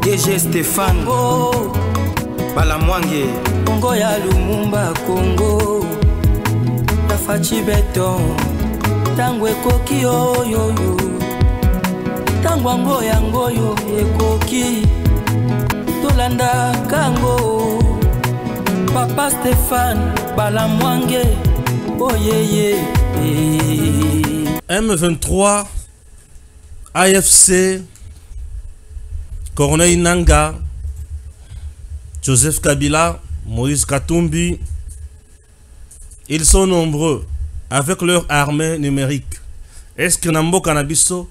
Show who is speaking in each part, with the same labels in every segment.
Speaker 1: DG Stéphane
Speaker 2: oh.
Speaker 1: Balamwange
Speaker 2: Congo ya Lumumba Congo Tafachi Beton Tangwe koki oyoyo Tangwango yangoyo ekoki Tolanda kango Papa Stéphane Balamwange oh yeah.
Speaker 3: M23 AFC Corneille Nangaa, Joseph Kabila, Moïse Katumbi, ils sont nombreux avec leur armée numérique. Est-ce que Nambo Kanabiso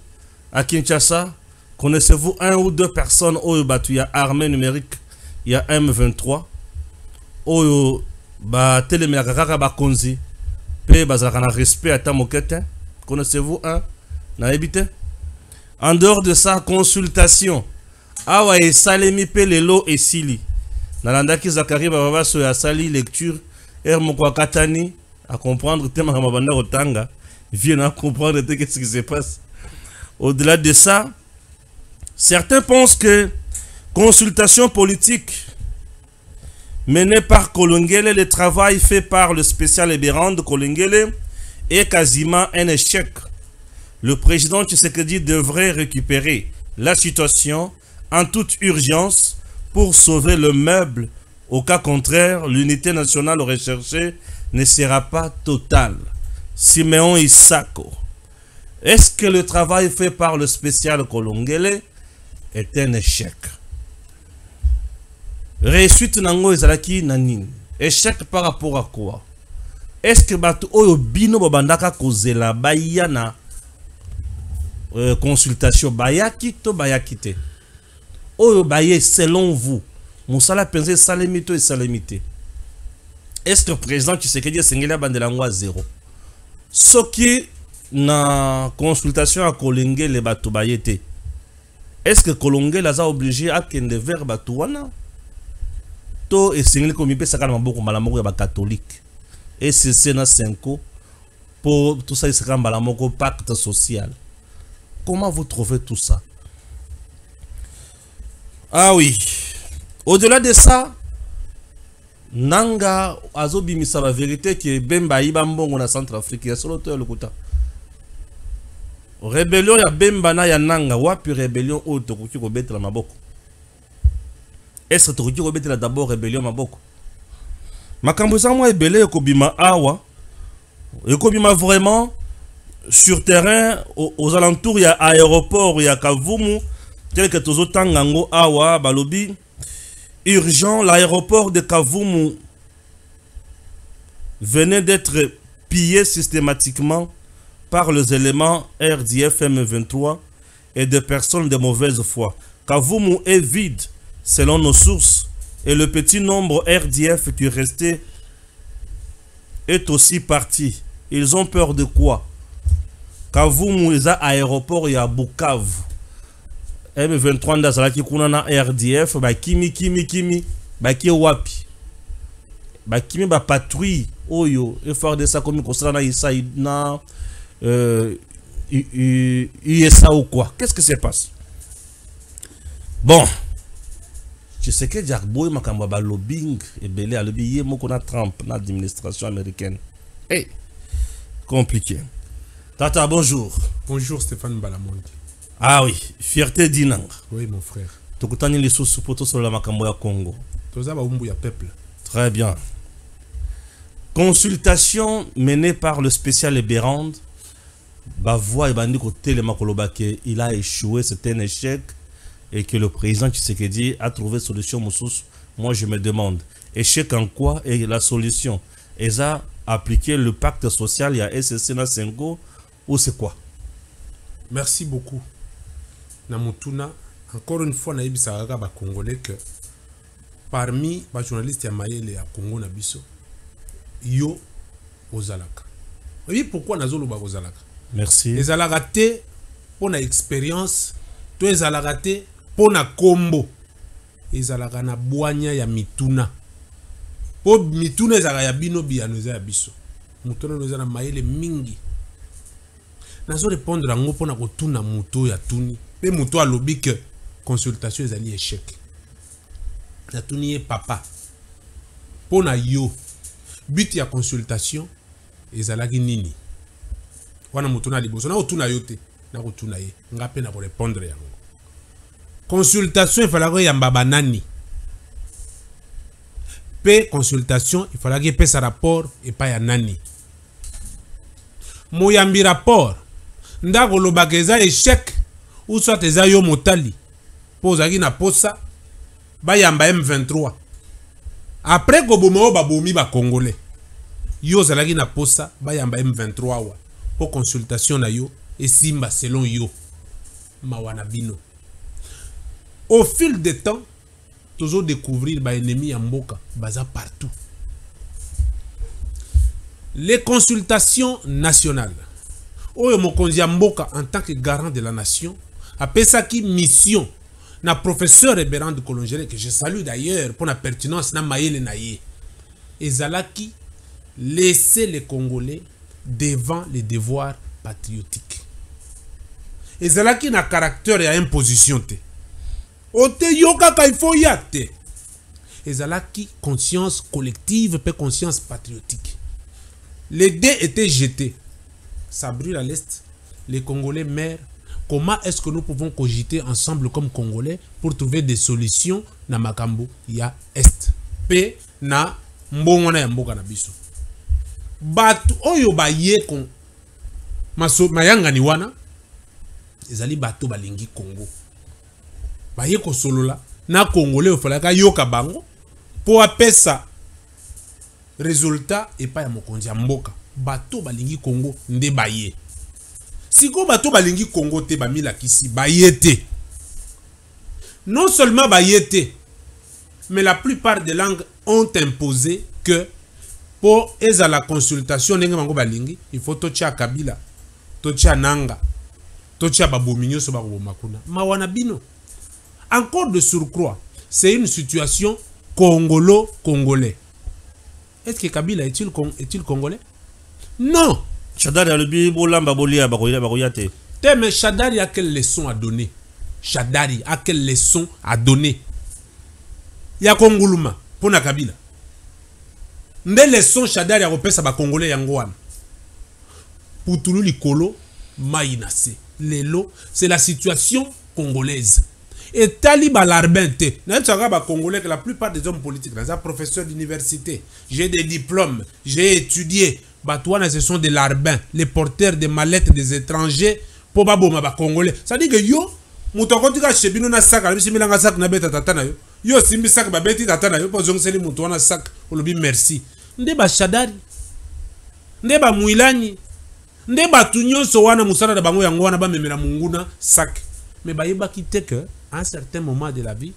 Speaker 3: à Kinshasa, connaissez-vous un ou deux personnes où il y a armée numérique, il y a M23, où ba téléméakaka ba konzi, pe bazakana respect à Tamokete, connaissez-vous un? Naebite? En dehors de ça, consultation. Awa et Salemi Pelelo et Sili. Nalandaki Zakari Baba so ya sali lecture. Mokwa Katani à comprendre tema Mabanda Otanga. Viens à comprendre qu'est-ce qui se passe. Au-delà de ça, certains pensent que consultation politique menée par Kolongele, le travail fait par le spécial Ebérand de Kolongele est quasiment un échec. Le président Tshisekedi devrait récupérer la situation en toute urgence pour sauver le meuble. Au cas contraire, l'unité nationale recherchée ne sera pas totale. Siméon Isako. Est-ce que le travail fait par le spécial Kolongele est un échec? Réussite nango ezalaki nani? Échec par rapport à quoi? Est-ce que batu oyo bino babandaka kozela bayana consultation bayaki to bayakite? Oyo baye selon vous, Moussala pensé salemito et salemité. Est-ce que le président Tshisekedi Sengela Bandelangwa 0? Ce qui na consultation à Kolongele les bateaux bayete. Est-ce que Kolongele les a obligé à kende vers batouana? To et Sengela comme il peut s'accorder beaucoup malamoko ya catholique. Et c'est na 5 pour tout ça il sera malamoko pacte social. Comment vous trouvez tout ça? Ah oui. Au-delà de ça, Nanga azobimisa la vérité qui est Bemba Ibambongo na Centrafrique ya solo to lokuta. Rébellion ya Bemba na ya Nanga wapi rébellion o tokuki ko betela maboko. Est-ce que tokuki ko betela d'abord rébellion maboko? Makambo za moi ebele ekobima awa. Ekobima vraiment sur terrain aux alentours il y a aéroport il y a Kavumu. Quelques tozotangango awa balobi urgent, l'aéroport de Kavumu venait d'être pillé systématiquement par les éléments RDF M23 et des personnes de mauvaise foi. Kavumu est vide selon nos sources et le petit nombre RDF qui restait est aussi parti. Ils ont peur de quoi? Kavumu est à aéroport et à Bukavu. M23 ndazalaki kuna na RDF ba kimi ba ki wapi ba kimi ba patrouille oyo effort de ça comme constat na isa na USA ou quoi? Qu'est-ce qui se passe? Bon, je sais que Jack Boy makamba ba lobbying et belé a lobbyé moko na Trump na administration américaine. Hey, compliqué. Tata, bonjour.
Speaker 4: Bonjour Stéphane Balamonde.
Speaker 3: Ah oui, fierté d'Inang.
Speaker 4: Oui, mon frère.
Speaker 3: Tokutani les sous poto sur la makambo ya Congo.
Speaker 4: Toza ba umbu ya peuple.
Speaker 3: Très bien. Consultation menée par le spécial Ebérand. Bavois et bandi côté le makolobake, il a échoué, c'était un échec et que le président Tshisekedi a trouvé solution moussous. Moi je me demande, échec en quoi est la solution? Ils a appliqué le pacte social, il y a SSC na 5 ou c'est quoi?
Speaker 4: Merci beaucoup. Namutuna, encore une fois, naïbi saraga ba congolais que parmi les journalistes ya Mayele à Congo na biso, yo ozalaka. Oui, pourquoi nazolo ba ozalaka?
Speaker 3: Merci.
Speaker 4: Les alagate pour na expérience, to les alagate pour na combo. Les alaga na boanya ya mituna. Po mituna ezala ya bino bianoza ya biso. Mutuna noza na Mayele mingi. Nazo répondre à ngo pour na kotuna muto ya tuni. Pe muto alobi que consultation ezali échec. Natuni papa. Pona yo. But ya consultation ezalaki nini? Wana mutuna liboso na otuna yote na kotuna ye. Ngape na ko répondre yango. Consultation il fallait yamba banani. P consultation il fallait que pesa rapport et pas ya nani. Moyambi rapport ndako lobakeza échec ou soit eza yo motali pozaki na posa bayamba M23 après ko bomo babomi ba congolais yo zalaki na posa bayamba M23 wa pour consultation na yo et simba selon yo mawana bino. Au fil du temps toujours découvrir ba ennemi ya mboka baza partout. Les consultations nationales. Oyo mokonzi ya mboka en tant que garant de la nation a pesaki mission na professeur Ebérand de Kolongere que je salue d'ailleurs pour la pertinence na mayele na ye. Ezalaki laisser les Congolais devant les devoirs patriotiques. Ezalaki na caractère ya imposition te. Ote yoka ka il faut yate. Ezalaki conscience collective pe conscience patriotique. Les dés étaient jetés. Ça brûle à l'est. Les Congolais meurent. Comment est-ce que nous pouvons cogiter ensemble comme Congolais pour trouver des solutions na makambo ya est? P na mbongona ya mboka na biso. Batu oyo ba ye kon mayanga ni wana ezali batu balingi Congo. Ba ye ko solola na Congolais ofalaka yoka bango po apesa résultat et pas ya mokonzi ya mboka. Bato balingi Congo nde baye. Siko bato balingi Congo te bamila kisi baye te. Non seulement baye te, mais la plupart des langues ont imposé que pour la consultation ndenge bango balingi, il faut tocha Kabila, tocha Nanga, tocha babominyo so bakoboma kuna. Mawana bino. Encore de surcroît, c'est une situation congolo-congolais. Est-ce que Kabila est-il congolais? Non.
Speaker 3: Chadari a le bibola babolia bakoya te.
Speaker 4: Mais Chadari a quelle leçon à donner? Chadari a quelle leçon à donner? Ya Konguluma pour na Kabila. Nde leçon Chadari a repesa ba congolais yangoan. Pour tout likolo maïnase. Lelo, c'est la situation congolaise. Et Taliba l'arbente. N'a congolais que la plupart des hommes politiques, les professeurs d'université, j'ai des diplômes, j'ai étudié. Batouana, ce sont des larbins, les porteurs des mallettes des étrangers. Pour baboma ba congolais. Ça dit que yo, mutokotika chebino na sac, alors si milanga sac na beta tatana yo. Yo simbi sac ba beti tatana yo, pour zongseli mutoana sac, olobi merci. Nde ba Chadari, nde ba Muilani, nde ba tunyonso wana musala da bango yango wana ba memela munguna sac. Mais ba yeba kite que à un certain moment de la vie,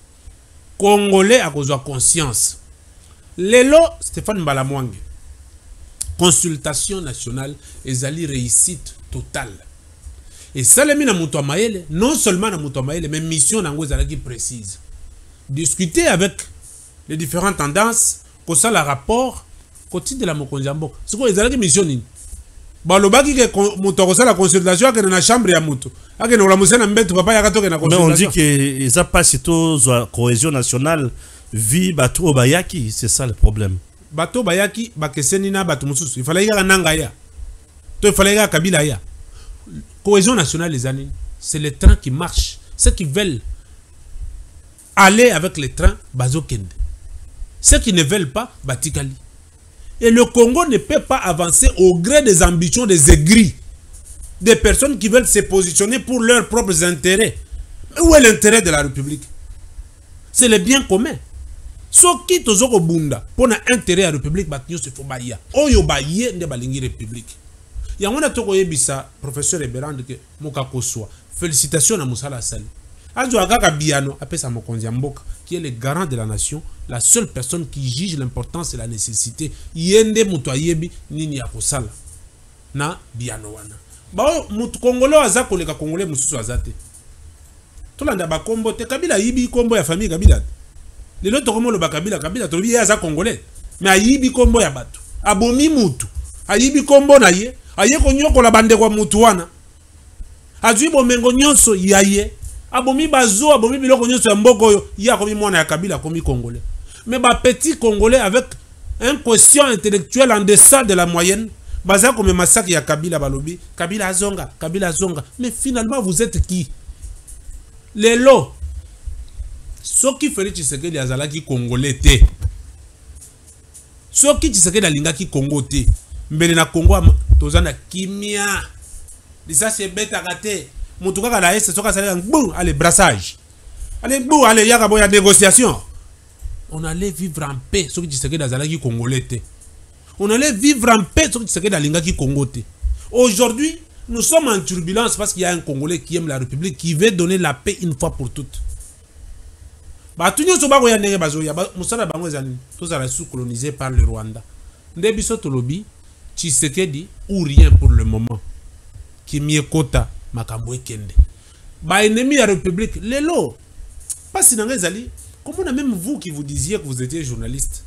Speaker 4: Congolais a besoin de conscience. Lelo, Stéphane Balamwange, consultation nationale, ezali réussite totale. Et ça, le mina muto maele, non seulement na muto maele, mais mission nango ezalaki précise. Discuter avec les différentes tendances, que ça la rapport, côté de la mokonjambo. C'est quoi ezalaki mission nini? Balobaki ke muto ko la consultation ke na chambre ya muto. Mais
Speaker 3: on dit que ça passe tout la cohésion nationale vie bateau bayaki, c'est ça le problème.
Speaker 4: Bateau bayaki bakesenina bateau mususu. Il fallait y nanga ya. Il fallait y Kabila ya. Cohésion nationale les années, c'est les trains qui marchent. Ceux qui veulent aller avec les trains bazokende. Ceux qui ne veulent pas batikali. Et le Congo ne peut pas avancer au gré des ambitions des aigris. Des personnes qui veulent se positionner pour leurs propres intérêts. Mais où est l'intérêt de la République? C'est le bien commun. Ce qui tozoko bunda pour l'intérêt de la République, se faut baïa. Oyo baïe ne balingi République. Il y a un toko yebisa professeur Ebérand que moka koswa. Félicitations à Moussa Lassali. Ajo agaka biano apesa mokonzi ya mboka qui est le garant de la nation, la seule personne qui juge l'importance et la nécessité. Yende muto ayebi nini ya kosala na biano wana. Ba mutu Congolais aza koleka Congolais mususu azate. Tolanda ba kombo te Kabila yibi kombo ya famille Kabila. Lelo to komo lo ba Kabila to aza Congolais. Mais ayibi kombo ya bato. Abomi mutu. Ayibi kombo na ye. Aye ko nyoko la bande kwa mutu wana. Azui bo mengo nyonso yaye. abomi bazo abomi biloko nyonso ya mboka oyo ya komi mwana ya Kabila komi congolais. Mais ba petit congolais avec un quotient intellectuel en deçà de la moyenne, baza comme massacre ya Kabila balobi, Kabila azonga. Mais finalement vous êtes qui? Les lots. Ce qui fait Tshisekedi azalaki congolais te. Ce qui Tshisekedi alingaki Congo te. Mbele na Congo tozana kimia. Ça c'est bête à rater. Moutouka la est soka sala boum, allez brassage. Allez boum, allez yaka boya négociation. On allait vivre en paix ce qui Tshisekedi azalaki congolais te. On allait vivre en paix ce qui Tshisekedi alingaki Congo te. Aujourd'hui, nous sommes en turbulence parce qu'il y a un Congolais qui aime la République, qui veut donner la paix une fois pour toutes. Bah tout nyonso ba ko ya ndenge bazoya musala bango ezani tozala sous-colonisé par le Rwanda. Ndebiso tolobi Tshisekedi ou rien pour le moment. Qui miekota makambo ekende. Ba ennemi à la République lelo. Pas si nanga ezali. Comment on a même vous qui vous disiez que vous étiez journaliste?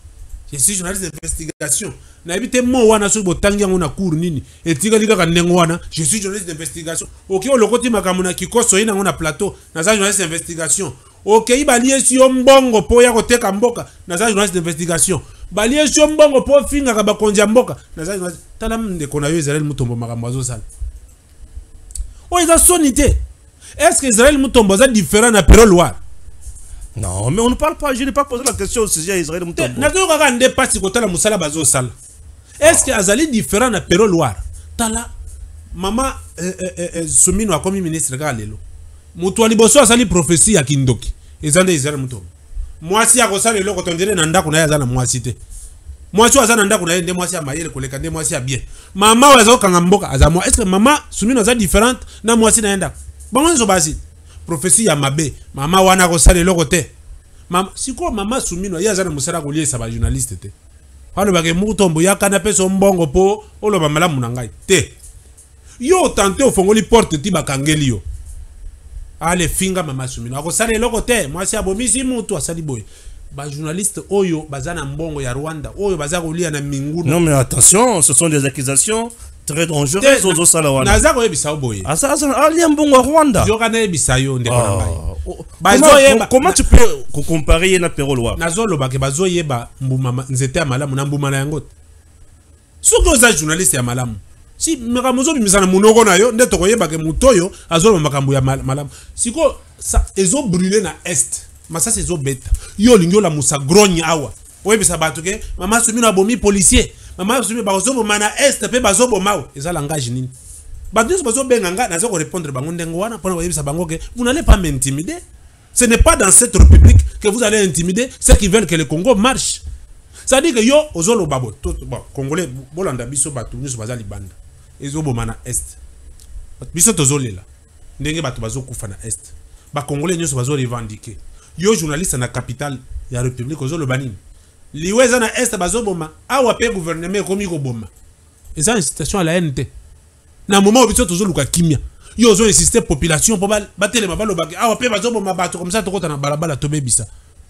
Speaker 4: Je suis journaliste d'investigation. Na habité mo wana so botangi ngona cour nini. Etika lika ka ndengo wana. Je suis journaliste d'investigation. OK o lokoti makambo na kikoso ina ngona plateau. Na za journaliste d'investigation. OK ibaliye si mbongo po ya koteka mboka. Na za journaliste d'investigation. Baliye si mbongo po finga ka bakonja mboka. Na za journaliste. Tala mnde kona yo Israël mutombo makambo azo sala. O eza sonité. Est-ce que Israël mutombo za différent na Pero Loire?
Speaker 3: Non, mais on ne parle pas, je n'ai pas posé la question au sujet d'Israël Mutombo.
Speaker 4: Est-ce que Azali différent na Pero Loire? Tala, maman Soumino a commis ministre Galelo. Moutouali Bosso a sali prophétie ya Kindoki. Ezande Israël Mutombo. Moi si a rosali le quand on dirait nanda kuna ya zana moi cité. Moi si azana nanda kuna ndé moi si a maïe koleka ndé moi si a bien. Maman wazo kangamboka azamwa. Est-ce que maman Soumino a différente na moi si na nda? Bon on so basi. Prophétie ya mabe mama wana ko sale loko te mama siko mama Soumino ya zana musala ko liesa ba journaliste te hano bage mutombo ya kana peso mbongo po oloba malamu na ngai te yo tante ofongoli porte ti bakangeli yo ale finga mama Soumino ko sale loko te mwasi abomisi mutu asali boy ba journaliste oyo bazana mbongo ya Rwanda oyo baza ko lia na minguna.
Speaker 3: Non mais attention, ce sont des accusations très dangereux aux Salawana.
Speaker 4: Nazako ebisa boye.
Speaker 3: Asa aliambongo Rwanda.
Speaker 4: Yo kana ebisa yo ndeko na
Speaker 3: ngai. Comment tu peux comparer na Pero Loire?
Speaker 4: Nazolo ba ke bazoyeba mbuma nzete ya malamu na mbuma na yango. Soko za journaliste ya malamu. Si makamuzo bimisana munoko na yo ndeto koyeba ke mutoyo azolo makambo ya malamu. Siko ça ezo brûler na est. Masa ezo beta. Yo lingyo la musa grogne awa. Oyebisa batu ke mama Soumino abomi policier. Maman Soumino bazobo mana est pe bazobo mao eza langage nini badus bazo benganga nazo ko répondre bango ndengo wana pona bayebisa bango ke vous n'allez pas m'intimider. Ce n'est pas dans cette république que vous allez intimider ceux qui veulent que le Congo marche. Ça dit que yo ozolo babo tout congolais bolanda biso batu nyuso bazali banda ezobo mana est biso tozolela ndenge batu bazo kufa na est ba congolais nyuso bazo revendiquer yo journaliste na capitale ya république ozolo banini liweza na est bazoboma awa pe gouvernement komi ko boma eza une situation à la NT na moment où biso tozoluka kimia yo zo insister population po batele mabalo baki awa pe bazoboma bato comme ça tokota na balabala tobebisa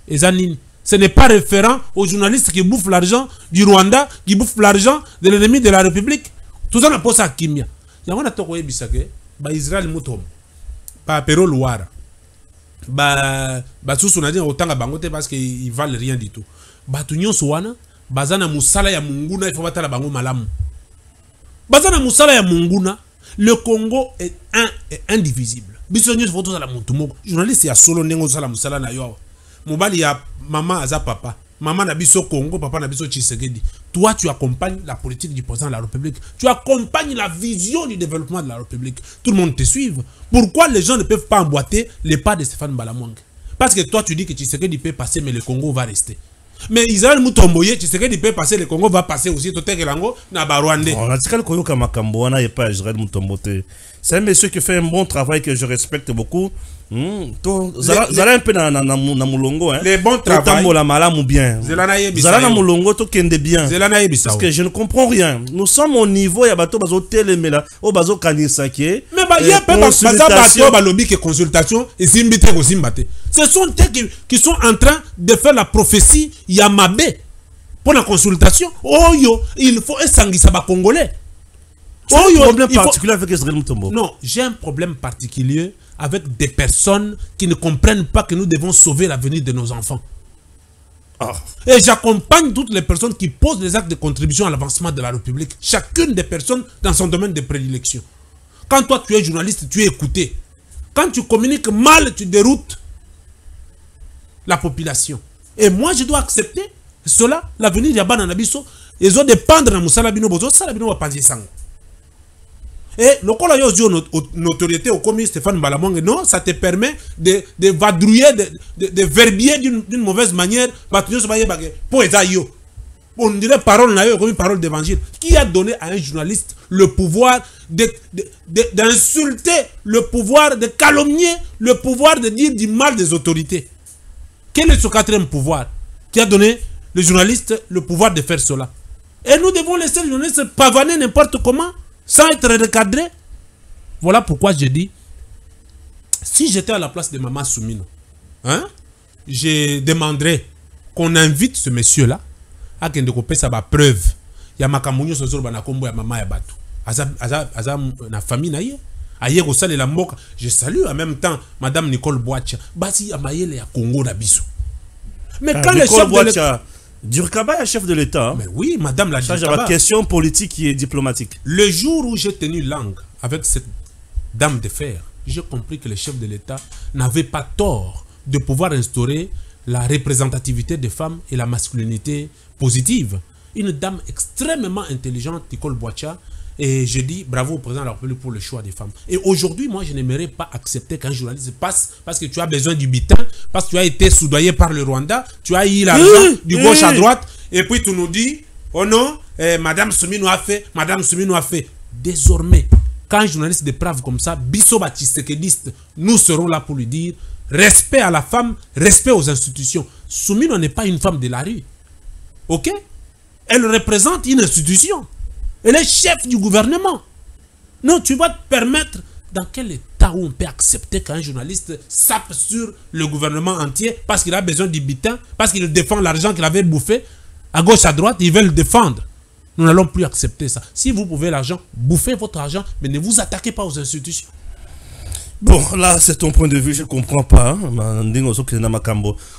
Speaker 4: eza nini. Ce n'est pas référent aux journalistes qui bouffent l'argent du Rwanda, qui bouffent l'argent de l'ennemi de la République. Tout ça na posa kimia yango na toko yebisa ke ba Israël Mutombo ba Pero Loire ba susu na dia otanga bango te parce que ils valent rien du tout. Batu nyonso wana bazana musala ya munguna il faut batala bango malamu bazana musala ya munguna. Le Congo est un et indivisible biso nyonso foto la muntu moko journaliste ya solo ndengo sala musala na yo mobali ya mama aza papa maman na biso Congo papa na biso Tshisekedi. Toi tu accompagnes la politique du président de la République, tu accompagnes la vision du développement de la République, tout le monde te suive. Pourquoi les gens ne peuvent pas emboîter les pas de Stéphane Balamwang? Parce que toi tu dis que Tshisekedi peut passer mais le Congo va rester. Mais Israël Mutomboye, tu sais qu'il peut passer, le Congo va passer aussi.
Speaker 3: C'est un monsieur qui fait un bon travail que je respecte beaucoup. Zala un peu na mulongo, hein.
Speaker 4: Les bons travail.
Speaker 3: La malam ou bien. Zala na mulongo to kende bien. Parce que je ne comprends rien. Nous sommes au niveau ya bato bazo telemela, o bazo kanisaki.
Speaker 4: Mais bah y'a pas bato balobi que consultation et simbite ko simbate. Ce sont eux qui sont en train de faire la prophétie Yamabe pour la consultation. Oh yo, il faut esangisa ba congolais.
Speaker 3: Oh yo, problème particulier avec Israël Mutombo.
Speaker 4: Non, j'ai un problème particulier avec des personnes qui ne comprennent pas que nous devons sauver l'avenir de nos enfants. Et j'accompagne toutes les personnes qui posent des actes de contribution à l'avancement de la République. Chacune des personnes dans son domaine de prédilection. Quand toi tu es journaliste, tu es écouté. Quand tu communiques mal, tu déroutes la population. Et moi, je dois accepter cela. L'avenir de Yabana Nabiso, ils ont dépendre de Moussalabino Bozo, Salabino va pas dire ça. Et le coup là, il y a une notoriété au commis Stéphane Balamwang. Non, ça te permet de vadrouiller, de verbier d'une mauvaise manière. On dirait parole comme parole d'évangile. Qui a donné à un journaliste le pouvoir d'insulter, le pouvoir de calomnier, le pouvoir de dire du mal des autorités? Quel est ce quatrième pouvoir qui a donné le journaliste le pouvoir de faire cela? Et nous devons laisser le journaliste pavaner n'importe comment, sans être recadré. Voilà pourquoi je dis, si j'étais à la place de Maman Soumino, je demanderais qu'on invite ce monsieur-là à qu'il ait sa preuve. Il y a Makamounio Sosoro Banakombo, il y a Maman Yabatou. Aza na famille naïe. Aïe Rosale la Mboka. Je salue en même temps Madame Nicole Boacha. Basi Amayele ya Congo na biso. Mais quand le chef de l'État...
Speaker 3: Durkaba est chef de l'État.
Speaker 4: Mais oui, Madame la
Speaker 3: Durkaba. Ça, j'ai la question politique et diplomatique.
Speaker 4: Le jour où j'ai tenu langue avec cette dame de fer, j'ai compris que le chef de l'État n'avait pas tort de pouvoir instaurer la représentativité des femmes et la masculinité positive. Une dame extrêmement intelligente, Nicole Boacha. Et je dis bravo au président de la République pour le choix des femmes. Et aujourd'hui, moi, je n'aimerais pas accepter qu'un journaliste passe parce que tu as besoin du butin, parce que tu as été soudoyé par le Rwanda, tu as eu l'argent du gauche à droite, et puis tu nous dis, oh non, Madame Soumino a fait, Madame Soumino a fait. Désormais, quand un journaliste déprave comme ça, Bisso Batistekediste, nous serons là pour lui dire respect à la femme, respect aux institutions. Soumino n'est pas une femme de la rue. Ok? Elle représente une institution. Elle est chef du gouvernement. Non, tu vas te permettre... Dans quel état où on peut accepter qu'un journaliste sape sur le gouvernement entier parce qu'il a besoin du butin, parce qu'il défend l'argent qu'il avait bouffé, à gauche, à droite, il veut le défendre. Nous n'allons plus accepter ça. Si vous pouvez l'argent, bouffez votre argent, mais ne vous attaquez pas aux institutions.
Speaker 3: Bon, là, c'est ton point de vue, je ne comprends pas.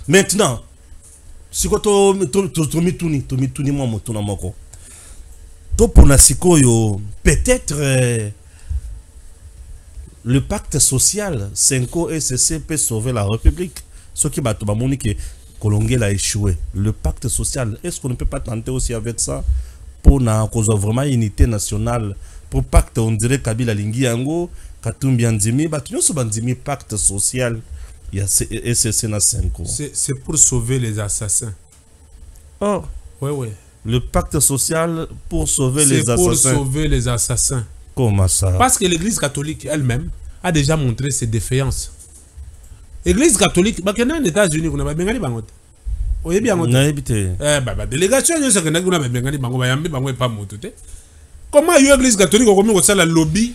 Speaker 3: Maintenant, si peut-être le pacte social 5 SCC peut sauver la République. Ce qui va que Kolongé a échoué. Le pacte social, est-ce qu'on ne peut pas tenter aussi avec ça pour avoir vraiment une unité nationale? Pour pacte, on dirait Kabila Lingi Ango, Katumbi Andimi, Bandimi pacte social. Il y a SCC na 5 ans.
Speaker 4: C'est pour sauver les assassins.
Speaker 3: Oh,
Speaker 4: oui.
Speaker 3: Le pacte social pour sauver les assassins.
Speaker 4: C'est pour sauver les assassins.
Speaker 3: Comment ça?
Speaker 4: Parce que l'Église catholique elle-même a déjà montré ses défaillances. L'Église catholique, aux États-Unis, on a bien bangote. Oui, bien délégation, comment l'Église catholique a la lobby,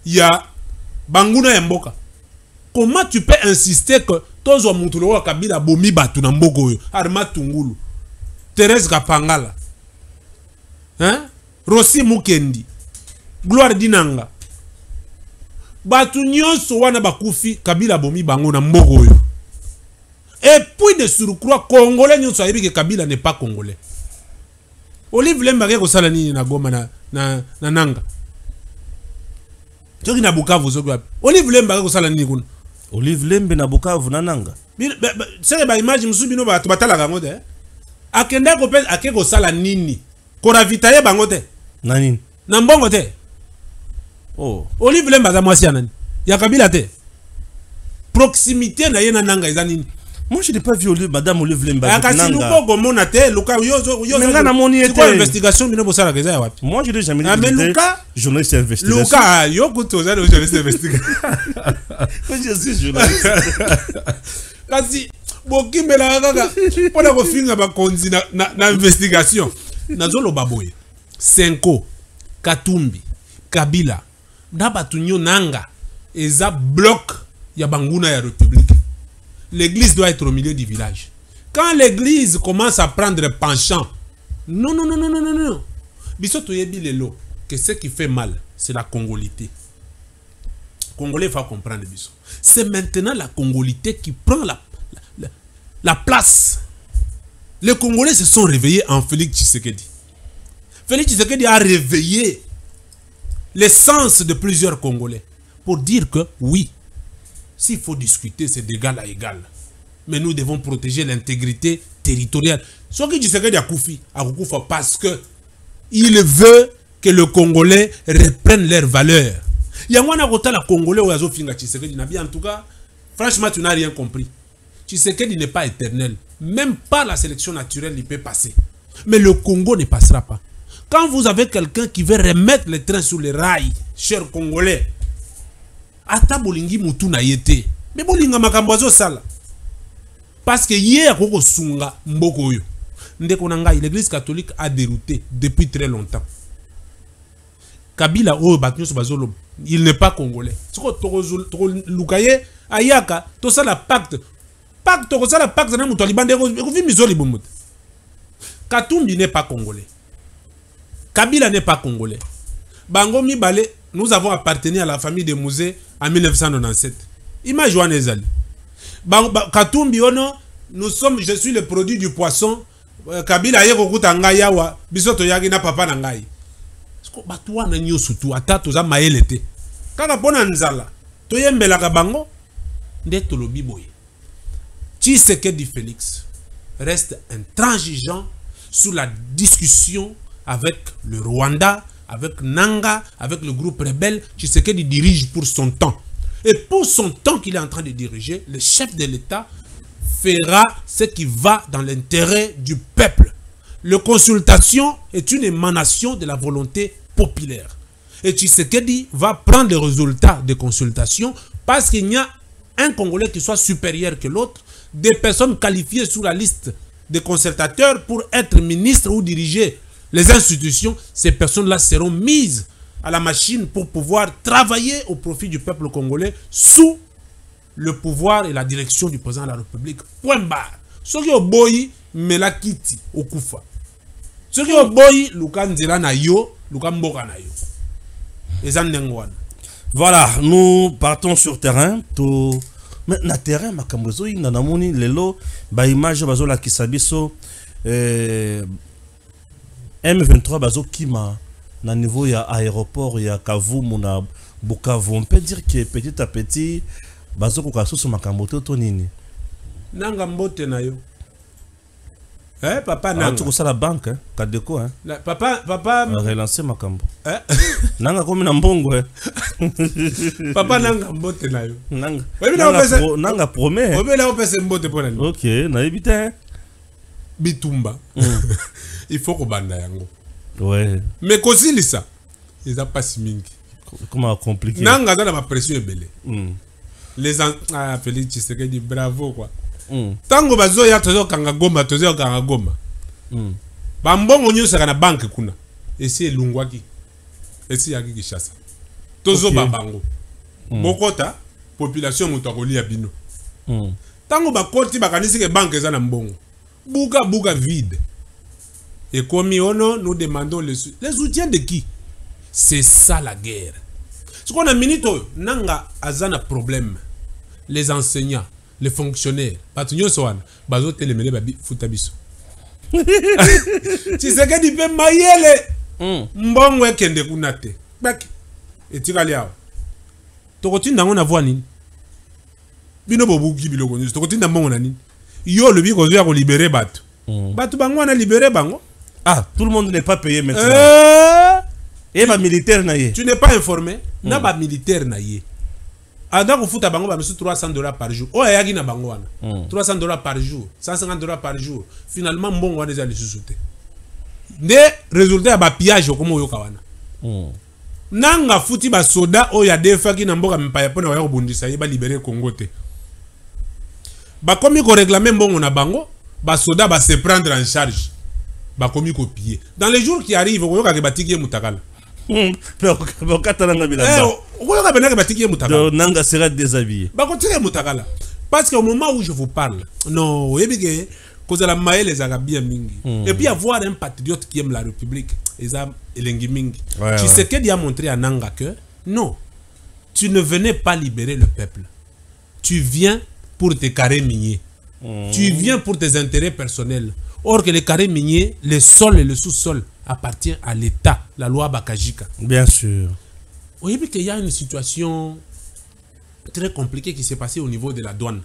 Speaker 4: il y a Banguna Mboka. Comment tu peux insister que tous les gens qui Kabila bomi batu na mboko yo, Arma Tungulu, Thérèse Kapangala, Rossi Mukendi, Gloire Dinanga, batu nyonso wana bakufi Kabila bomi bango na mboko yo. Et puis de surcroît, Congolais nyonso ayebi que Kabila n'est pas Congolais. Olive Lemba ke kosala nini na Goma na Nanga. Toki na Bukavu zo kwa. Olive Lemba ke kosala nini kuna?
Speaker 3: Olive Lembe na Bukavu na Nanga.
Speaker 4: C'est ba image musubino ba batala bango te. Akenda ko pe akeko sala nini? Ko ravitaye bango te.
Speaker 3: Na nini?
Speaker 4: Na mbongo te.
Speaker 3: Oh.
Speaker 4: Olive Lemba za mwasi anani? Ya Kabila te. Proximité na ye na Nanga eza nini?
Speaker 3: Moi je n'ai pas vu Madame Olive Lemba. Moi je n'ai jamais vu journaliste investigation. Je suis journaliste.
Speaker 4: Kasi bokimela kaka pona ko finga ba konzi na investigation. Nazolo baboye. Senko, Katumbi, Kabila, na batunyo Nanga eza bloc ya banguna ya République. L'église doit être au milieu du village. Quand l'église commence à prendre penchant, non. Bisoto yebi lelo que ce qui fait mal, c'est la congolité. Congolais, il faut comprendre. C'est maintenant la congolité qui prend la place. Les Congolais se sont réveillés en Félix Tshisekedi. Félix Tshisekedi a réveillé l'essence de plusieurs Congolais pour dire que oui, s'il faut discuter, c'est d'égal à égal. Mais nous devons protéger l'intégrité territoriale. Ce qui Tshisekedi a koufi, parce que il veut que le Congolais reprenne leurs valeurs. Il y a un Congolais où Tshisekedi n'a bien, en tout cas, franchement, tu n'as rien compris. Tshisekedi n'est pas éternel. Même pas la sélection naturelle, il peut passer. Mais le Congo ne passera pas. Quand vous avez quelqu'un qui veut remettre les trains sur les rails, chers Congolais, ata bolingi mutu na yete. Mais bolinga makambozo sala. Parce que hier, koko sunga mboko yo. Ndeko nanga, l'église catholique a dérouté depuis très longtemps. Kabila o batnyo bazolo, il n'est pas congolais. Soko toko lukaye ayaka to ça la pacte. Pacte to ça la pacte na mutu libande ko vi mizoli bomut. Katumbi n'est pas congolais. Kabila n'est pas congolais. Bango Mibale, nous avons appartenu à la famille de Mouzé en 1997. Image Joanne Ezali. Katumbi ono, je suis le produit du poisson. Kabila yeko kutanga yawa, bisoto yagi na papa na ngai. Batuwa na nyosu tu ata toza maelete. Kaka pona nzala, toyembela ka bango nde tolobi boye. Tshisekedi Félix reste intransigeant sur la discussion avec le Rwanda, avec Nanga, avec le groupe rebelle. Tshisekedi dirige pour son temps. Et pour son temps qu'il est en train de diriger, le chef de l'État fera ce qui va dans l'intérêt du peuple. La consultation est une émanation de la volonté populaire. Et Tshisekedi va prendre les résultats des consultations parce qu'il y a un Congolais qui soit supérieur que l'autre, des personnes qualifiées sur la liste des concertateurs pour être ministre ou diriger les institutions. Ces personnes-là seront mises à la machine pour pouvoir travailler au profit du peuple congolais sous le pouvoir et la direction du président de la République. Point barre. Ce qui est boyi, melakiti okufa. Ce qui est boyi, lukanzela na yo, lukamboka na yo.
Speaker 3: Voilà, nous partons sur terrain. Mais na terrain, makambozo, il na moni lelo, ba image bazo la kisabiso, M23 bazo kima na niveau ya aéroport ya Kavumu na Bukavu. On peut dire que petit à petit, bazo kokaso sur makamboto to nini.
Speaker 4: Nanga mbote na yo. Papa nanga.
Speaker 3: Tu kosa la banque, hein, Kadeko, hein.
Speaker 4: Papa
Speaker 3: relancer makambo. Nanga komi na mbongo, hein.
Speaker 4: Papa nanga mbote na yo.
Speaker 3: Nanga promet.
Speaker 4: Obe la opese mbote pona ni.
Speaker 3: OK, na ebita.
Speaker 4: Bitumba. Il faut ko banda yango.
Speaker 3: Ouais.
Speaker 4: Mais kosili ça. Ils a pas si mingi.
Speaker 3: Comment compliqué.
Speaker 4: Nanga dans la pression ebele. Les Félix Tshisekedi bravo quoi. Tango bazo ya tozo kanga goma, tozo kanga goma. Bambongo nyosa kana banque kuna. Esi elungwaki. Esi yaki Kishasa. Tozo babango. Bokota population mutakoli ya bino. Tango bakoti bakanisi ke banque eza na mbongo. Buga vide. Et comme nous demandons les soutiens de qui? C'est ça la guerre. Ce qu'on a minito, nanga azana problème. Les enseignants, les fonctionnaires, batunyo soan, bazo telemele babi futabiso. Tshisekedi pe mayele. Mbongo ekende kunate. Bak. Etikali awo. Tokotinda ngona voix nini? Bino bobuki biloko nyo. Tokotinda mbongo na nini? Yo le bi kozo ya ko libérer batu. Batu bango na libérer bango.
Speaker 3: Ah, tout le monde n'est pas payé maintenant. Et ma militaire na ye.
Speaker 4: Tu n'es pas informé? Na ba militaire na ye. Ada ko futa bango ba misu $300 par jour. Oh yaki na bango wana. $300 par jour, $150 par jour. Finalement mbongo wana déjà le sous-souté. Nde résultat ya ba pillage komo yoka wana. Nanga futi ba soda o ya defa ki na mboka mpaya pona wa kobundisa ye ba libérer Congo te. Ba komi ko réclamer mbongo na bango, ba soda ba se prendre en charge. Ba komi copier. Dans les jours qui arrivent, on yoka ke batiki mutakala.
Speaker 3: Nanga sera déshabillé.
Speaker 4: Parce qu'au moment où je vous parle, non, et puis avoir un patriote qui aime la République, Tshisekedi a montré à Nanga que non, tu ne venais pas libérer le peuple. Tu viens pour tes carrés miniers. Tu viens pour tes intérêts personnels. Or que les carrés miniers, les sols et le sous-sol appartiennent à l'État, la loi Bakajika.
Speaker 3: Bien sûr.
Speaker 4: Vous voyez qu'il y a une situation très compliquée qui s'est passée au niveau de la douane.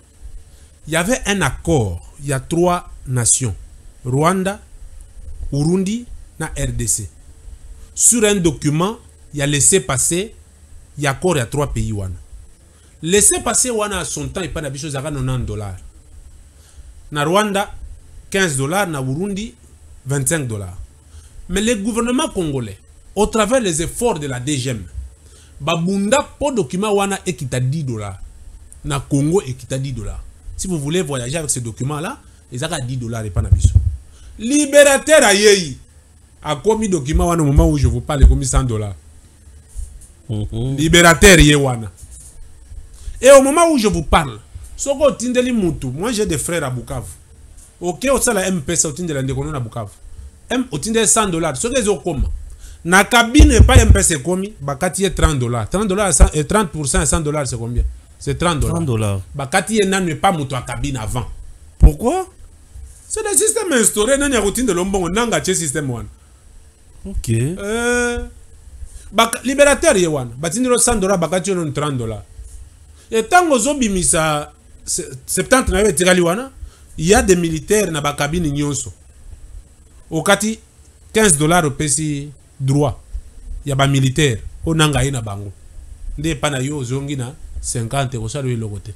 Speaker 4: Il y avait un accord, il y a 3 nations, Rwanda, Burundi et RDC. Sur un document, il y a laissé passer, il y a accord, il y a 3 pays. Laissé passer, à son temps, il n'y a pas d'habitude à $90. Na Rwanda, $15, na Burundi, $25. Mais le gouvernement congolais, au travers des efforts de la DGM, babunda pour document wana ekita $10. Na Congo ekita $10. Si vous voulez voyager avec ce document là, ils ont $10 et pas na biso. Libérateur ayeyi a commis document wana au moment où je vous parle commis $100. Libérateur yewana. Et au moment où je vous parle, soko tindeli mutu, moi j'ai des frères à Bukavu. OK, au sala MPS au tindela ndekono na Bukavu. Au tindeli $100. Soko ezo koma. Na cabine pas MPS komi, bakati ye $30. $30 et 30% à $100 c'est combien? C'est $30.
Speaker 3: $30.
Speaker 4: Bakati ye nanu pas mutu à cabine avant.
Speaker 3: Pourquoi?
Speaker 4: C'est le système instauré nani ya routine de l'ombongo nanga che système one.
Speaker 3: OK.
Speaker 4: Libérateur ye wana, batindelo $100 bakati yo $30. Et tant que zobimisa 70 na tirali wana, il y a des militaires na bakabine nyonso. Okati $15 au pesi droit. Il y a ba militaire onanga ina bango. Nde pana yo zongi na 50 ko salo lokote.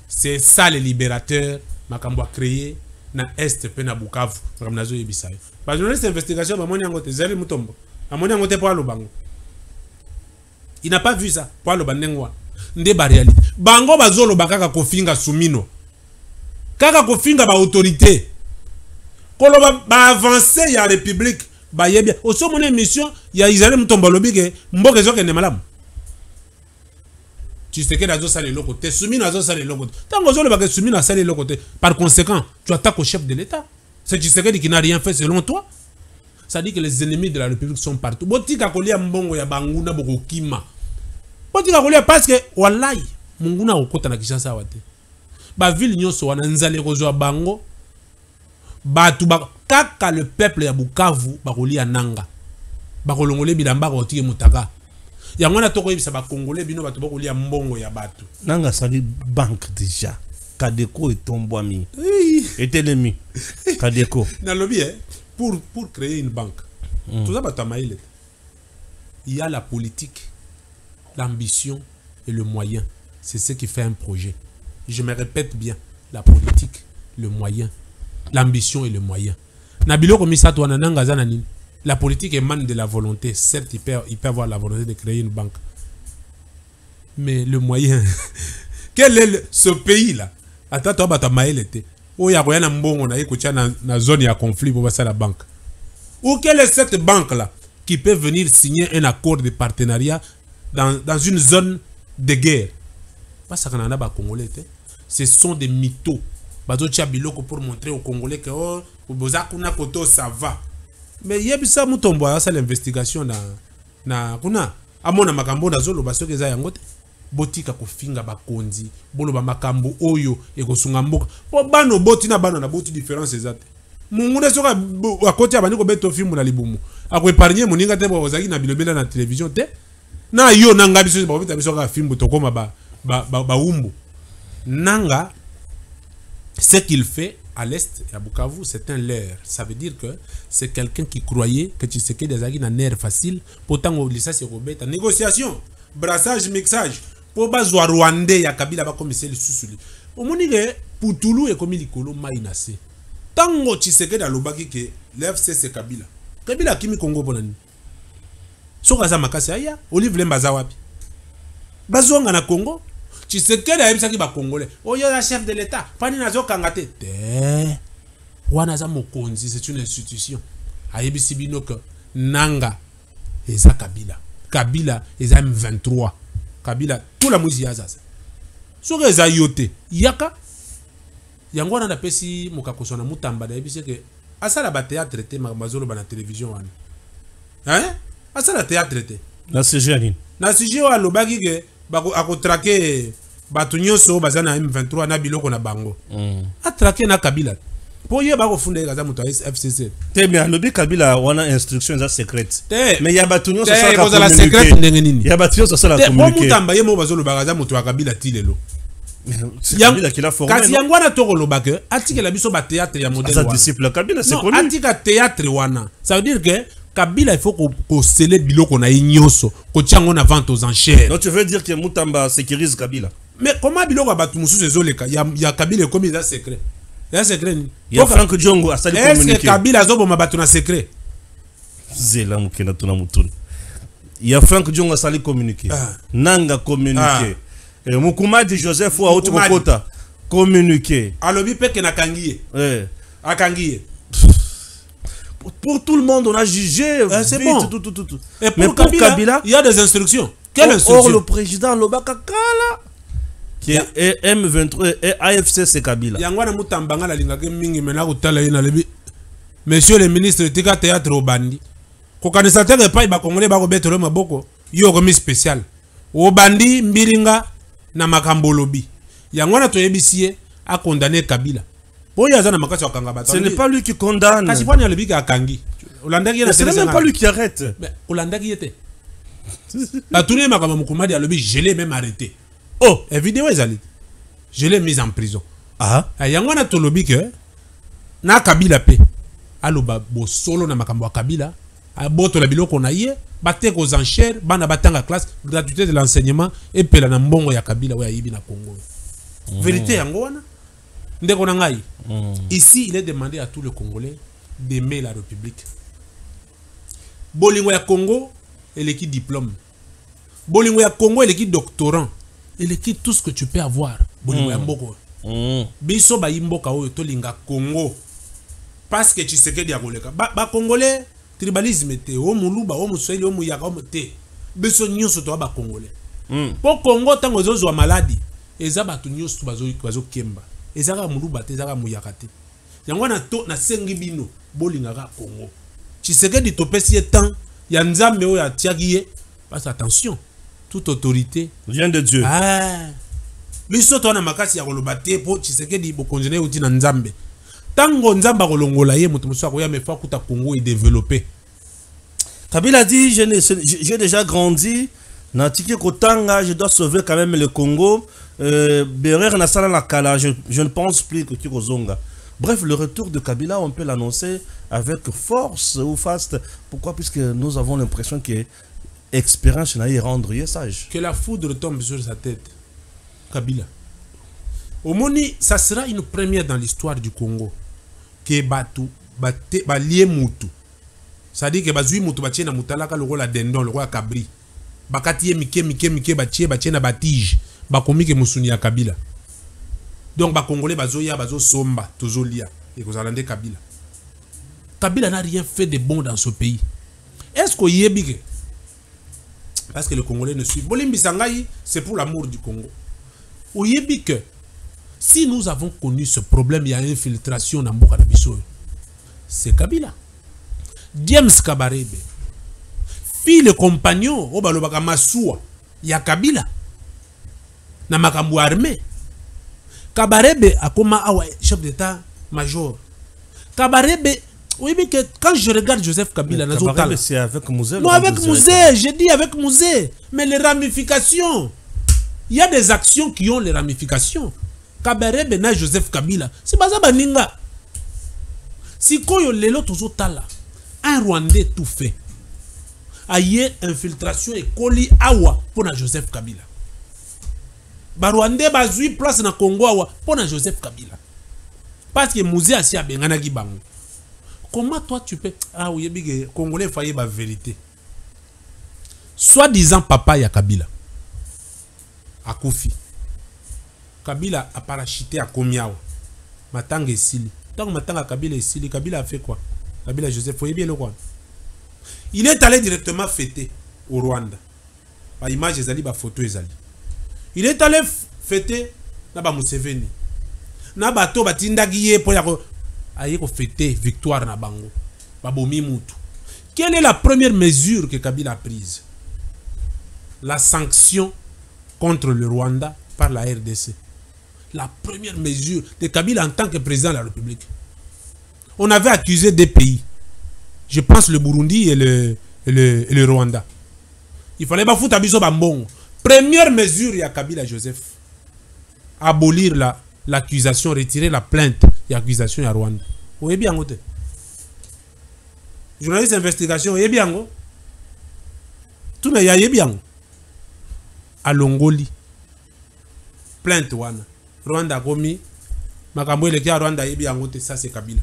Speaker 4: C'est ça les libérateurs makambo a créé na est pe na Bukavu. Comme nazo yebisa. Ba journaliste investigation ba moni ngote zali mutombo. Amoni ngote po alo bango. Il n'a pas vu ça. Po alo banengwa. Nde ba réalité. Bango bazolo bakaka kofinga sumino. Kaka kofinga ba autorité. Kolo ba avancer ya république ba yebia. Oso mon émission ya Israël mutombo lobike mboke zoke ne malamu. Tu sais que nazo sale loko te sumino nazo sale loko. Tango zolo ba ke sumino sale loko te. Par conséquent, tu attaques au chef de l'État. C'est Tshisekedi qui n'a rien fait selon toi. Ça dit que les ennemis de la République sont partout. Botika kolia mbongo ya banguna boko kima. Botika kolia parce que wallahi munguna okota na Kinshasa wate. Ba ville nyonso wana nzale kozwa bango. Batu ba kaka le peuple ya Bukavu ba kolia nanga. Ba kolongole bilamba ko tike mutaka. Ya mwana toko yebisa ba congolais bino batu ba kolia mbongo ya batu.
Speaker 3: Nanga sali banque déjà. Kadeko est tombwami. Et ennemi. Kadeko.
Speaker 4: Na lobby pour créer une banque. Tout ça batu maïle. Il y a la politique, l'ambition et le moyen. C'est ce qui fait un projet. Je me répète bien, la politique, le moyen, l'ambition et le moyen. Nabilo komisa to nanga zanani. La politique émane de la volonté. Certes, il peut avoir la volonté de créer une banque. Mais le moyen... Quel est ce pays-là? Attends, toi, bata maël était. Où il y a rien mbongo na yekucha na zone ya conflit pour passer la banque. Ou quelle est cette banque-là qui peut venir signer un accord de partenariat dans une zone de guerre? Pas ça qu'on a ba Congolais. Ce sont des mythos. Bazo tia biloko pour montrer aux Congolais que oh, bozakuna koto ça va. Mais yebisa mutombo ya l'investigation na kuna amona makambo na zolo baso ke za yangote. Botika kofinga bakonzi bolo ba makambo oyo ekosunga mboka po bano boti na bano na boti différence ezate mungune soka akoti abani ko beto film na libumu ako épargner moninga te bozaki na bilobela na télévision te na yo nanga biso ba bita biso ka film to koma ba umbu nanga ce qu'il fait à l'est à Bukavu c'est un leurre. Ça veut dire que c'est quelqu'un qui croyait que tu sais que des agis na nerf facile pourtant au lycée c'est robeta négociation brassage mixage pour bazwa rwandais ya kabila ba commissaire le susuli omonike putulu e komi likolo mainase tango Tshisekedi alobaki ke l'FC kabila kimi Congo bonani soka za makasi aya Olive Lemba za wapi bazonga na Congo Tshisekedi ayebisaki ba congolais oyo ya chef de l'état pani nazo kangate te wana za mokonzi c'est une institution ayebisi bino que nanga eza kabila eza M23 Kabila tout la musique yazaza soka eza yote yaka yango na pesi mukakosona mutamba da yebise ke asala ba théâtre te mazolo ba na télévision wana asala théâtre te
Speaker 3: na sujet
Speaker 4: wa lobaki ke ako traquer batu nyonso bazana M23 na biloko na bango. A traquer na Kabila. Pour y ba ko funda kaza muto FCC.
Speaker 3: Te mais alobi Kabila wana instruction za secrète. Mais ya batu nyonso
Speaker 4: ça
Speaker 3: la
Speaker 4: secrète ndenge nini.
Speaker 3: Ya batu nyonso ça la communiquer.
Speaker 4: Bo mutamba ye mo bazolo bagaza muto Kabila tilelo.
Speaker 3: C'est Kabila qui l'a formé.
Speaker 4: Kasi yangwana to koloba ke atike la biso ba théâtre ya modèle
Speaker 3: wana. Sa disciple Kabila c'est connu.
Speaker 4: Atika théâtre wana. Ça veut dire que Kabila il faut qu'on scelle biloko na nyonso ko tiango na vente aux enchères.
Speaker 3: Donc tu veux dire que Mutamba sécurise Kabila.
Speaker 4: Mais comment biloko batu mususu ezoleka ya Kabila comme il a secret. Il y a secret.
Speaker 3: Il y a Franck Diongo à saluer communiquer.
Speaker 4: Est-ce que Kabila zobo mabatu na secret?
Speaker 3: Zela mukena tuna mutuni. Il y a Franck Diongo à saluer communiquer. Nanga communiquer. Et Mukumadi Joseph ou autre Kokota communiquer.
Speaker 4: Alobi peke na kangiye. Akangiye.
Speaker 3: Pour tout le monde on a jugé.
Speaker 4: C'est bon.
Speaker 3: Tout.
Speaker 4: Et pour Kabila, il y a des instructions. Quelle instruction? Or
Speaker 3: le président Lobaka Kala qui est M23 et AFC c'est Kabila.
Speaker 4: Yangwana mutambanga la linga ke mingi mena kutala ina lebi. Monsieur le ministre tika théâtre obandi. Ko kanisa teke pa ba congolais ba ko betelo maboko. Yo komi spécial. Obandi mbiringa na makambo lobi. Yangwana to yebisie a condamné Kabila. Boya zana makasi wakanga bata.
Speaker 3: Ce n'est pas lui qui condamne.
Speaker 4: Kasi fanya lebi ka kangi. Olandaki
Speaker 3: yete. Ce n'est même pas lui qui arrête.
Speaker 4: Mais Olandaki yete. La tournée makama Mukumadi a lebi, je l'ai même arrêté.
Speaker 3: Oh,
Speaker 4: et vidéo ezali. Je l'ai mis en prison.
Speaker 3: Ah.
Speaker 4: Yangwana to lobi ke na Kabila pe. Aloba bo solo na makambo Kabila. A boto la biloko na ye, bate aux enchères, bana batanga classe, gratuité de l'enseignement et pela na mbongo ya Kabila wa yibi na Congo. Vérité yangwana. Ndeko na ngai. Ici, il est demandé à tous les Congolais d'aimer la République. Bolingo ya Congo, et l'équipe diplôme. Bolingo ya Congo, et l'équipe doctorant. Et l'équipe tout ce que tu peux avoir. Bolingo ya mboko. Biso ba yimboka oyo to linga Congo. Parce que tu sais que dia koleka. Ba Congolais tribalisme te, o muluba, o muswahili, o muyaka, o te. Biso nyonso to ba Congolais. Po Congo tango zozo maladi, eza batu nyonso bazo kemba. Ezaka muluba te, ezaka muyaka te. Yangwana to na sengi bino bolingaka Congo. Tshisekedi topesi temps ya nzambe oyo atiaki ye. Parce attention, toute autorité
Speaker 3: vient de Dieu.
Speaker 4: Ah. Biso to na makasi ya koloba te po Tshisekedi bokonjene uti na nzambe. Tango nzamba kolongola ye mutu musu akoya mefa kuta Congo et développer.
Speaker 3: Kabila dit j'ai déjà grandi Natiki Kotanga, je dois sauver quand même le Congo. Berer Nassala la Kala, je ne pense plus que Kikozonga. Bref, le retour de Kabila, on peut l'annoncer avec force ou fast. Pourquoi? Puisque nous avons l'impression que l'expérience n'a rendre sage.
Speaker 4: Que la foudre tombe sur sa tête. Kabila. Au Moni, ça sera une première dans l'histoire du Congo. Que Batu, Balie Moutou. C'est-à-dire que Bazui Moutou Batie na Moutalaka, le roi la Dendon, le roi Kabri. Bakati Mike Batie na Batije. Bakomi ke Moussuni ya Kabila. Donc ba Congolais bazoya bazo somba tozolia et que Zalande Kabila. Kabila n'a rien fait de bon dans ce pays. Est-ce qu'on y est big? Parce que les Congolais ne suivent. Bolimbi Sangaï, c'est pour l'amour du Congo. Ou y est big? Si nous avons connu ce problème, il y a infiltration dans Mboka Nabiso. C'est Kabila. James Kabarebe. Fille le compagnon, Obalobaka Massoua, il y a Kabila. Na makambo armée. Kabarebe a comme chef d'état-major. Kabarebe, oui, mais que quand je regarde Joseph Kabila,
Speaker 3: Kabarebe c'est avec Mouzé.
Speaker 4: Non, avec Mouzé, j'ai dit avec Mouzé. Mais les ramifications, il y a des actions qui ont les ramifications. Kabarebe na Joseph Kabila, c'est pas ça baninga. Si koyo lelo tozo tala, un Rwandais tout fait. Aïe infiltration et colis awa pour na Joseph Kabila. Barwandais bazui place na Congo awa pour na Joseph Kabila. Parce que Mouzé asi abengana ki bango. Comment toi tu peux ah oui big Congolais failli ba vérité. Soi-disant papa ya Kabila. Akufi. Kabila a parachuté à Komiawa. Matanga esili. Tant matanga Kabila esili, Kabila a fait quoi? Kabila Joseph foye bien le quoi. Il est allé directement fêter au Rwanda. Ba image ezali ba photo ezali. Il est allé fêter na Museveni. Na bato batindaki ye po ya ko aye ko fêter victoire na bango. Babomi mutu. Quelle est la première mesure que Kabila a prise? La sanction contre le Rwanda par la RDC. La première mesure de Kabila en tant que président de la République. On avait accusé des pays. Je pense le Burundi et le Rwanda. Il fallait pas foutre Abiso Bambon. Première mesure, il y a Kabila Joseph. Abolir l'accusation, retirer la plainte et l'accusation à Rwanda. Vous voyez bien, journaliste d'investigation, vous voyez bien, tout le monde bien. À Longoli, plainte wana. Rwanda komi, makambo le kia Rwanda bien, ça c'est Kabila.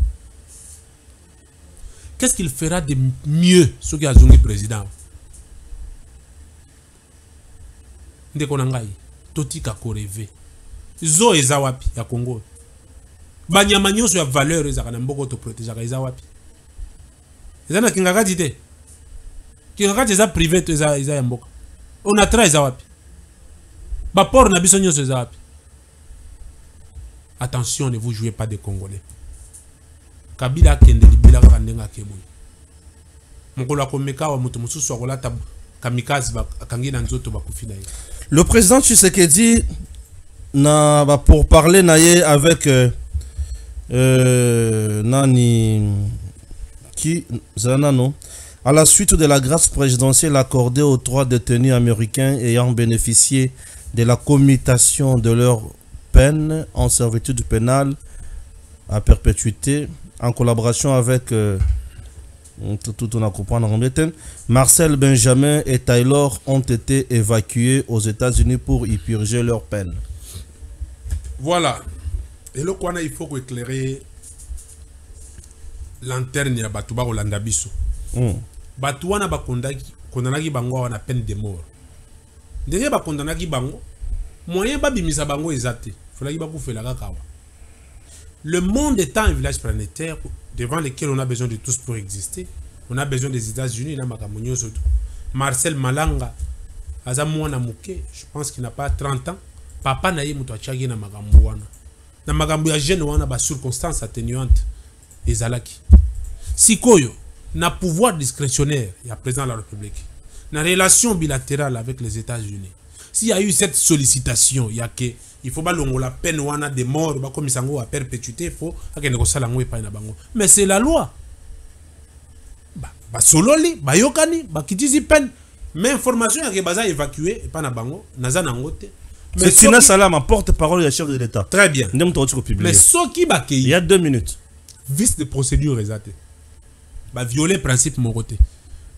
Speaker 4: Qu'est-ce qu'il fera de mieux ce qui a zungi président? Ndekonangai, totika koreve. Zo ezawapi ya Congo. Banyama nyonso ya valeur ezaka na mboko to protéger ezawapi. Ezana kingakati te. Kingakati eza privé to eza ya mboka. On a tra ezawapi. Ba port na biso nyonso ezawapi. Attention, ne vous jouez pas des Congolais. Kabila kende libila kaka ndenga keboy. Mokolo akomeka wa mutu mususu akolata kamikaze bakangi na nzoto bakufina ye.
Speaker 3: Le président Tshisekedi na pour parler naye avec nani qui zanano à la suite de la grâce présidentielle accordée aux 3 détenus américains ayant bénéficié de la commutation de leur peine en servitude pénale à perpétuité en collaboration avec tout on a compris en anglais. Marcel Benjamin et Taylor ont été évacués aux États-Unis pour y purger leur peine.
Speaker 4: Voilà. Et le quoi il faut éclairer lanterne ya batuba Rolanda biso. Batuana bakondaki kondanaki bango wana peine de mort. Ndenge bakondanaki bango moyen babimisa bango ezate. Folaki bakufela kakawa. Le monde est un village planétaire devant lequel on a besoin de tous pour exister. On a besoin des États-Unis, Marcel Malanga, Azamouana Mouké, je pense qu'il n'a pas 30 ans. Papa Naïe Moutouachagi na Magambouana. Na Magambouya jeune wana ba circonstances atténuantes. Ezalaki. Sikoyo, na pouvoir discrétionnaire, il y a président de la République. Na relation bilatérale avec les États-Unis. S'il y a eu cette sollicitation, il y a que il faut pas la peine wana de mort, ba comme sango à perpétuité, il faut akende ko sala ngwe pa na bango. Mais c'est la loi. Ba sololi, ba yokani, ba kitizi peine. Mais information que baza évacué et pas na bango, naza nangote.
Speaker 3: Mais Tina Salama, porte-parole du chef de l'État.
Speaker 4: Très bien.
Speaker 3: Mais
Speaker 4: ce qui ba
Speaker 3: il y a 2 minutes.
Speaker 4: Vice de procédure exacte. Ba violer principe mon côté.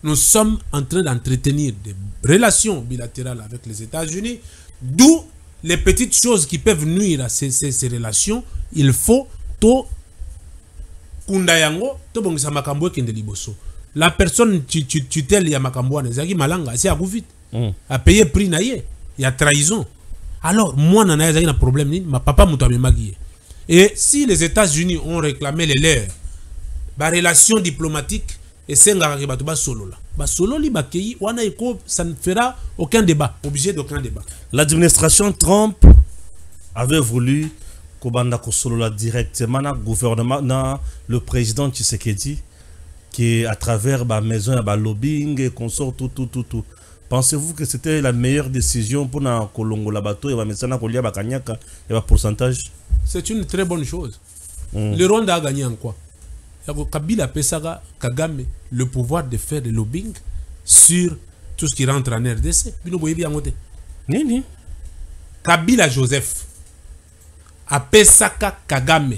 Speaker 4: Nous sommes en train d'entretenir des relations bilatérales avec les États-Unis, d'où les petites choses qui peuvent nuire à ces relations, il faut to kundayango to bongisa makambo kende liboso. La personne tutelle ya makambo na zaki malanga si akufit a payé prix na ye, il y a trahison. Alors moi na zaki na problème ni ma papa muto amemagi. Et si les États-Unis ont réclamé les leurs, ba relation diplomatique et senga ke batuba solo la. Ba solo li bakei wana eko ça ne fera aucun débat, obligé d'aucun débat.
Speaker 3: L'administration Trump avait voulu Kobanda Kosolola directement dans le gouvernement, dans le président Tshisekedi, qui est à travers la maison, le lobbying et qu'on sort tout. Pensez-vous que c'était la meilleure décision pour na Kolongo la bateau et la Kolia Bakanyaka et le pourcentage?
Speaker 4: C'est une très bonne chose. Le Rwanda a gagné en quoi? Kabila Pesaga Kagame le pouvoir de faire le lobbying sur tout ce qui rentre en RDC.
Speaker 3: Nini?
Speaker 4: Kabila Joseph a Pesaka Kagame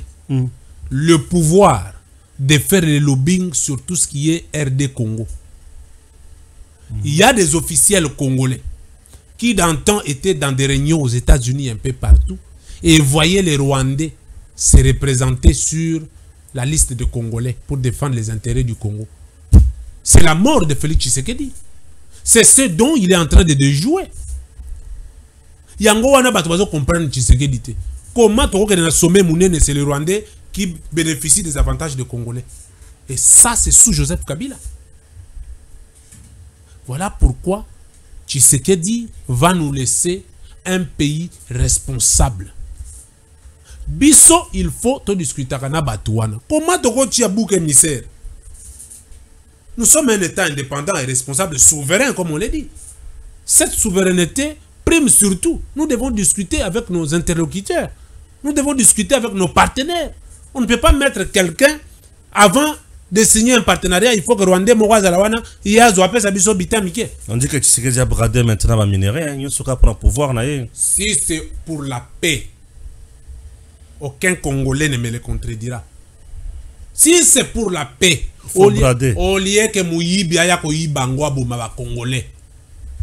Speaker 4: le pouvoir de faire le lobbying sur tout ce qui est RD Congo. Il y a des officiels congolais qui d'antan étaient dans des réunions aux États-Unis un peu partout et voyaient les Rwandais se représenter sur la liste de Congolais pour défendre les intérêts du Congo. C'est la mort de Félix Tshisekedi. C'est ce dont il est en train de jouer. Yango wana bato bazo comprendre Tshisekedi. Comment tu as sommet Mounene, c'est le Rwandais qui bénéficie des avantages des Congolais. Et ça, c'est sous Joseph Kabila. Voilà pourquoi Tshisekedi va nous laisser un pays responsable. Biso, il faut te discuter avec Batouana. Comment tu as bouc émissaire? Nous sommes un État indépendant et responsable, souverain, comme on l'a dit. Cette souveraineté prime surtout, nous devons discuter avec nos interlocuteurs. Nous devons discuter avec nos partenaires. On ne peut pas mettre quelqu'un avant de signer un partenariat. Il faut que Rwanda Morazalawana Yazo sa biso bitamike.
Speaker 3: On dit que Tshisekedi a bradé maintenant va minerai. Il faut prendre pouvoir.
Speaker 4: Si c'est pour la paix, aucun Congolais ne me le contredira. Si c'est pour la paix, au lieu que Mouyibi aya ko yibangwa boma ba Congolais,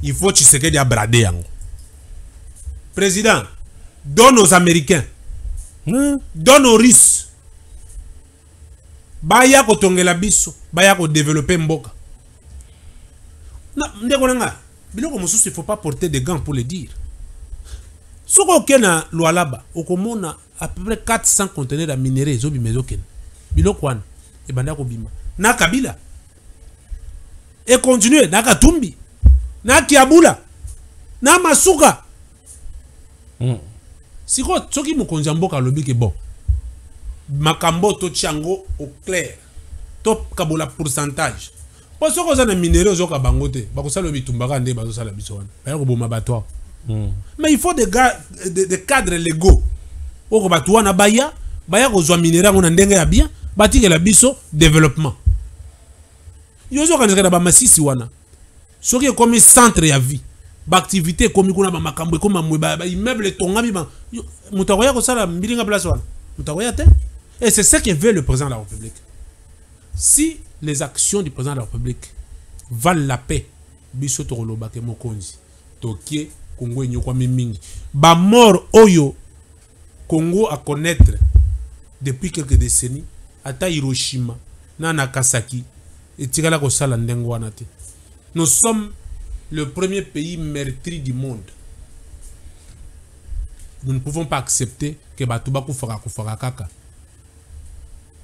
Speaker 4: il faut Tshisekedi a bradé yango. Président, donne aux Américains, donne aux Russes. Baya ko tongela biso, baya ko développer mboka. Ndeko nanga, biloko mosusu il faut pas porter des gants pour le dire. Soko kena Lualaba, okomona à peu près 400 conteneurs de minerais zobi mezoken. Biloko wana e banda ko bima. Na Kabila. Et continuer na Katumbi. Na Kiabula. Na Masuka. Siko soki mokonzi mboka lobi ke bon. Makambo to chango au clair. Top kabola pourcentage. Pour ce qu'on a des minéraux au Kabangote, bakosalo bitumbaka nde bazosala biso wana. Ba ko boma batwa. Mais il faut des cadres légaux. Oko batwa na baya ko zwa minéraux na ndenge ya bien, batike la biso développement. Yozo kanzeka na ba masisi wana. Soki comme centre ya vie. Ba activité comme kuna ba makambo comme mwe ba immeuble tongami ba mutakoya ko sala mbilinga place wana. Mutakoya te. Et c'est ce que veut le président de la République. Si les actions du président de la République valent la paix, biso tokoloba ke mokonzi tokie Congo nyokwa mingi ba mort oyo Congo à connaître depuis quelques décennies ata Hiroshima na Nagasaki et tigala ko sala ndengo wana te. Nous sommes le premier pays meurtri du monde. Nous ne pouvons pas accepter que batuba kufaka kaka.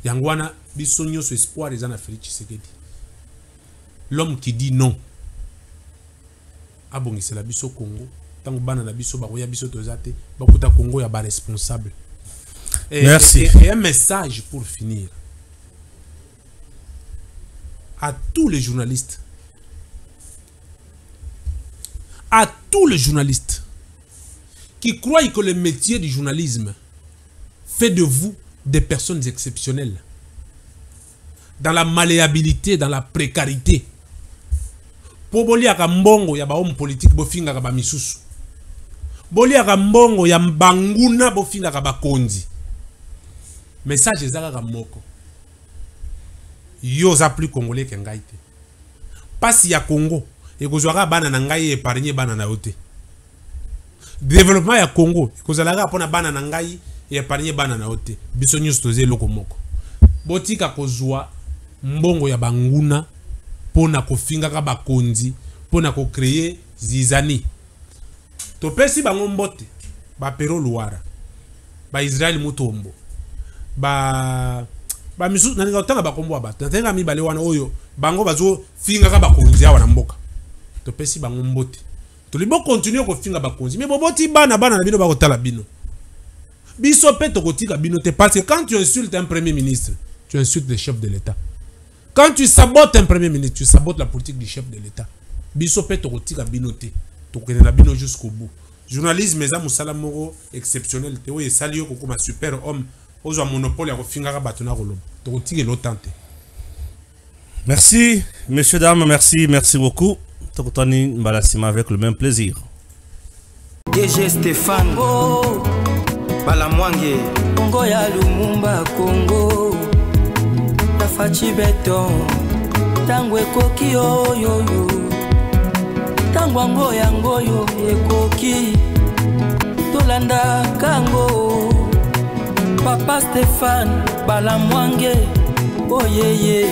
Speaker 4: Yangwana bisonyo so espoir des en Afrique Tshisekedi. L'homme qui dit non. Abongi c'est la biso Congo. Tango bana na biso bakoya biso tozate, bakuta Congo ya ba responsable.
Speaker 3: Merci.
Speaker 4: Et un message pour finir. À tous les journalistes. À tous les journalistes qui croient que le métier du journalisme fait de vous des personnes exceptionnelles. Dans la malléabilité, dans la précarité. Pour boli aka mbongo ya ba homme politique bofinga ka ba misusu. Boli aka mbongo ya mbanguna bofinga ka ba konzi. Message ezaka ka moko. Yo za plus congolais que ngai te. Pasi ya Congo ekozwaka bana na ngai épargner bana na yote. Développement ya Congo ekozalaka pona bana na ngai épargner bana na yote. Biso nyuso toze loko moko. Botika kozwa mbongo ya banguna pona kofinga ka bakonzi pona ko créer zizani. To pesi bango mbote ba pero luara ba Israël mutombo ba misu na ngotanga ba kombo ba tenga mi bale wana oyo bango bazo finga ka bakonzi awa na mboka. To pesi bango mbote to libo continuer ko finga bakonzi mais boboti bana na bino ba kotala bino biso pe to kotika bino te parce que quand tu insultes un premier ministre tu insultes le chef de l'État. Quand tu sabotes un premier ministre, tu sabotes la politique du chef de l'État. Biso pe tokotika binote, tokene na bino jusqu'au bout. Journalisme eza musala moko exceptionnel te oye salio ko comme super homme, ozo monopole ya kofinga ka batona koloba. Tokotike lotante.
Speaker 3: Merci, messieurs dames, merci beaucoup. Tokotani mbalasima avec le même plaisir.
Speaker 1: DG Stéphane Balamwange
Speaker 2: Congo ya Lumumba Congo Fachi beton tango ekoki oyo tango ngo yango yo ekoki tolanda kango Papa Stéphane Balamwange oyeye